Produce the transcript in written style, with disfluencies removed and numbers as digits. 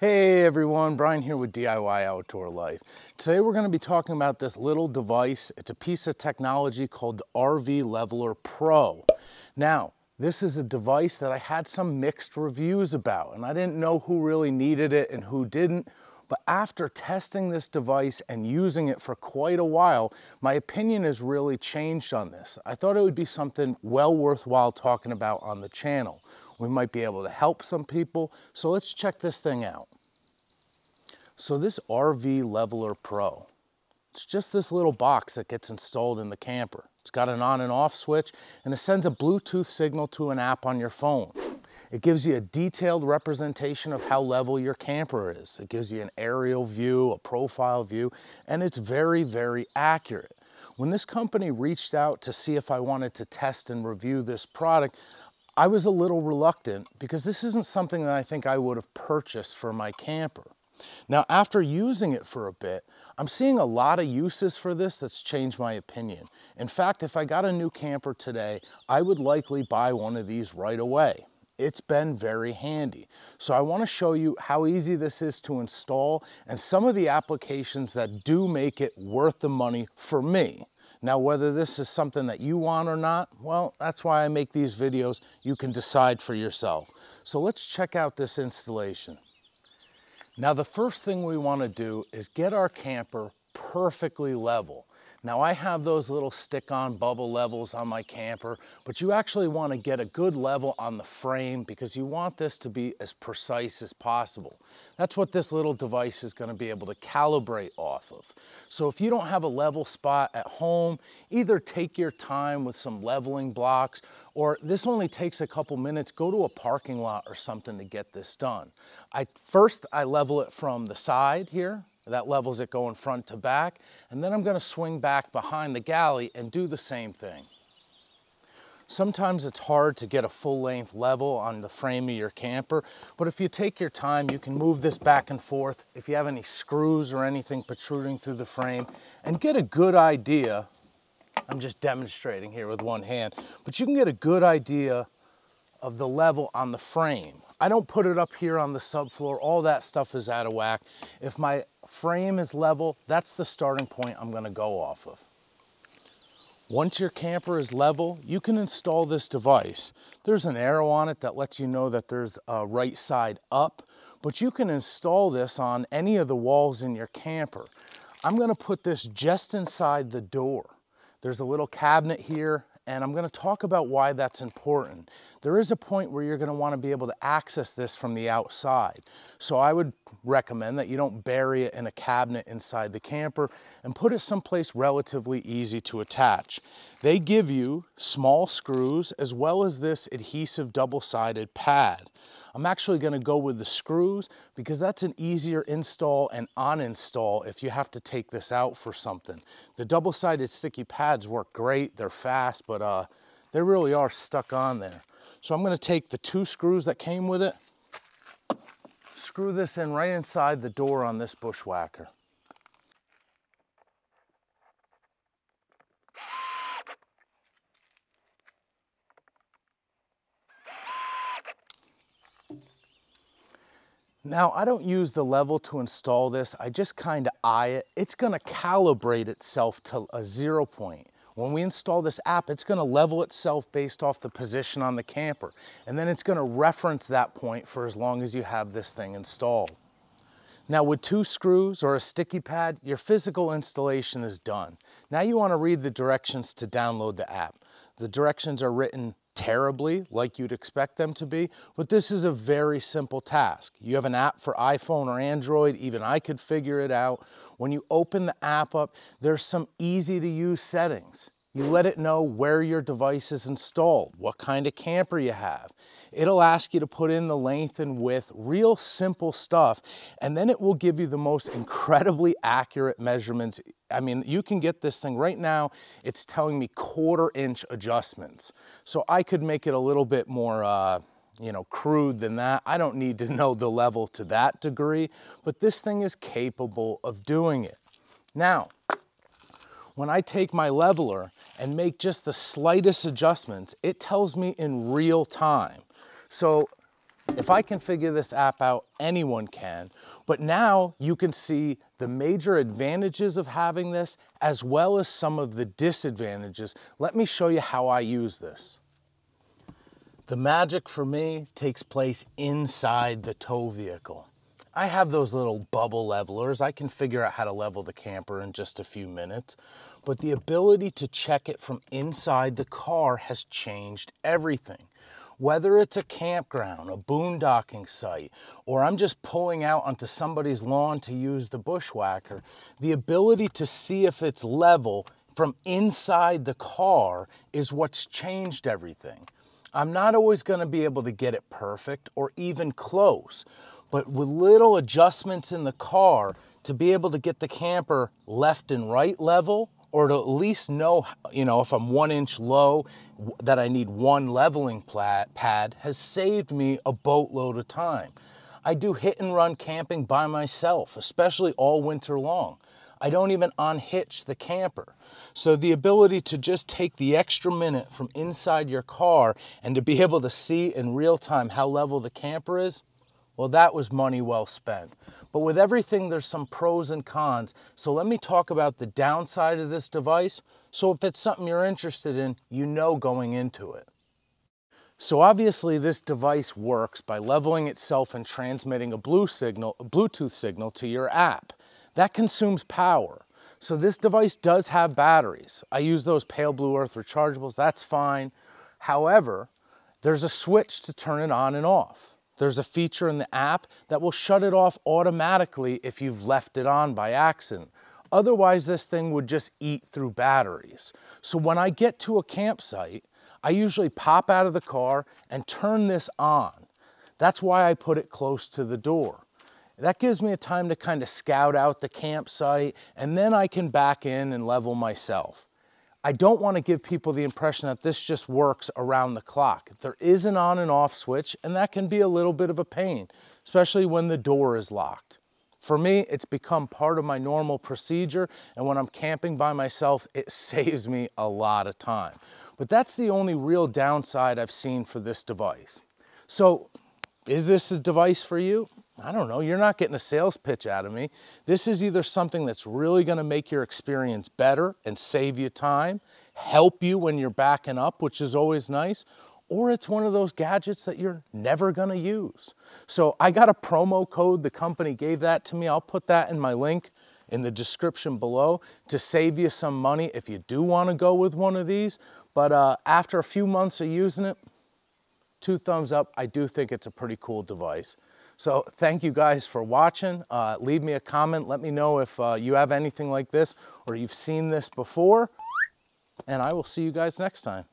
Hey everyone, Brian here with DIY Outdoor Life. Today we're going to be talking about this little device. It's a piece of technology called the RV Leveler Pro. Now, this is a device that I had some mixed reviews about, and I didn't know who really needed it and who didn't. But after testing this device and using it for quite a while, my opinion has really changed on this. I thought it would be something well worthwhile talking about on the channel. We might be able to help some people, so let's check this thing out. So this RV Leveler Pro, it's just this little box that gets installed in the camper. It's got an on and off switch, and it sends a Bluetooth signal to an app on your phone. It gives you a detailed representation of how level your camper is. It gives you an aerial view, a profile view, and it's very, very accurate. When this company reached out to see if I wanted to test and review this product, I was a little reluctant because this isn't something that I think I would have purchased for my camper. Now, after using it for a bit, I'm seeing a lot of uses for this that's changed my opinion. In fact, if I got a new camper today, I would likely buy one of these right away. It's been very handy. So I want to show you how easy this is to install and some of the applications that do make it worth the money for me. Now, whether this is something that you want or not, well, that's why I make these videos. You can decide for yourself. So let's check out this installation. Now, the first thing we want to do is get our camper perfectly level. Now, I have those little stick-on bubble levels on my camper, but you actually want to get a good level on the frame because you want this to be as precise as possible. That's what this little device is going to be able to calibrate off of. So if you don't have a level spot at home, either take your time with some leveling blocks, or this only takes a couple minutes, go to a parking lot or something to get this done. First, I level it from the side here. That levels it going front to back, and then I'm going to swing back behind the galley and do the same thing. Sometimes it's hard to get a full-length level on the frame of your camper, but if you take your time, you can move this back and forth if you have any screws or anything protruding through the frame, and get a good idea. I'm just demonstrating here with one hand, but you can get a good idea of the level on the frame. I don't put it up here on the subfloor. All that stuff is out of whack. If my frame is level, that's the starting point I'm going to go off of. Once your camper is level, you can install this device. There's an arrow on it that lets you know that there's a right side up, but you can install this on any of the walls in your camper. I'm going to put this just inside the door. There's a little cabinet here, and I'm going to talk about why that's important. There is a point where you're going to want to be able to access this from the outside. So I would recommend that you don't bury it in a cabinet inside the camper and put it someplace relatively easy to attach. They give you small screws as well as this adhesive double-sided pad. I'm actually going to go with the screws because that's an easier install and uninstall if you have to take this out for something. The double-sided sticky pads work great, they're fast, but they really are stuck on there. So I'm going to take the two screws that came with it, screw this in right inside the door on this bushwhacker. Now, I don't use the level to install this. I just kind of eye it. It's going to calibrate itself to a 0 point. When we install this app, it's going to level itself based off the position on the camper. And then it's going to reference that point for as long as you have this thing installed. Now, with two screws or a sticky pad, your physical installation is done. Now you want to read the directions to download the app. The directions are written terribly, like you'd expect them to be, but this is a very simple task. You have an app for iPhone or Android, even I could figure it out. When you open the app up, there's some easy to use settings. You let it know where your device is installed, what kind of camper you have. It'll ask you to put in the length and width, real simple stuff, and then it will give you the most incredibly accurate measurements. I mean, you can get this thing right now, it's telling me 1/4 inch adjustments. So I could make it a little bit more crude than that. I don't need to know the level to that degree, but this thing is capable of doing it. Now, when I take my leveler and make just the slightest adjustments, it tells me in real time. So If I can figure this app out, anyone can. But now you can see the major advantages of having this as well as some of the disadvantages. Let me show you how I use this. The magic for me takes place inside the tow vehicle. I have those little bubble levelers. I can figure out how to level the camper in just a few minutes, but the ability to check it from inside the car has changed everything. Whether it's a campground, a boondocking site, or I'm just pulling out onto somebody's lawn to use the bushwhacker, the ability to see if it's level from inside the car is what's changed everything. I'm not always going to be able to get it perfect or even close, but with little adjustments in the car to be able to get the camper left and right level, or to at least know, if I'm 1 inch low, that I need one leveling pad, has saved me a boatload of time. I do hit and run camping by myself, especially all winter long. I don't even unhitch the camper. So the ability to just take the extra minute from inside your car and to be able to see in real time how level the camper is, well, that was money well spent. But with everything, there's some pros and cons. So let me talk about the downside of this device. So if it's something you're interested in, you know going into it. So obviously this device works by leveling itself and transmitting a Bluetooth signal to your app. That consumes power. So this device does have batteries. I use those Pale Blue Earth rechargeables, that's fine. However, there's a switch to turn it on and off. There's a feature in the app that will shut it off automatically if you've left it on by accident. Otherwise, this thing would just eat through batteries. So when I get to a campsite, I usually pop out of the car and turn this on. That's why I put it close to the door. That gives me a time to kind of scout out the campsite, and then I can back in and level myself. I don't want to give people the impression that this just works around the clock. There is an on and off switch, and that can be a little bit of a pain, especially when the door is locked. For me, it's become part of my normal procedure, and when I'm camping by myself, it saves me a lot of time. But that's the only real downside I've seen for this device. So, is this a device for you? I don't know, you're not getting a sales pitch out of me. This is either something that's really gonna make your experience better and save you time, help you when you're backing up, which is always nice, or it's one of those gadgets that you're never gonna use. So I got a promo code, the company gave that to me. I'll put that in my link in the description below to save you some money if you do wanna go with one of these. But after a few months of using it, 2 thumbs up, I do think it's a pretty cool device. So thank you guys for watching. Leave me a comment. Let me know if you have anything like this or you've seen this before. And I will see you guys next time.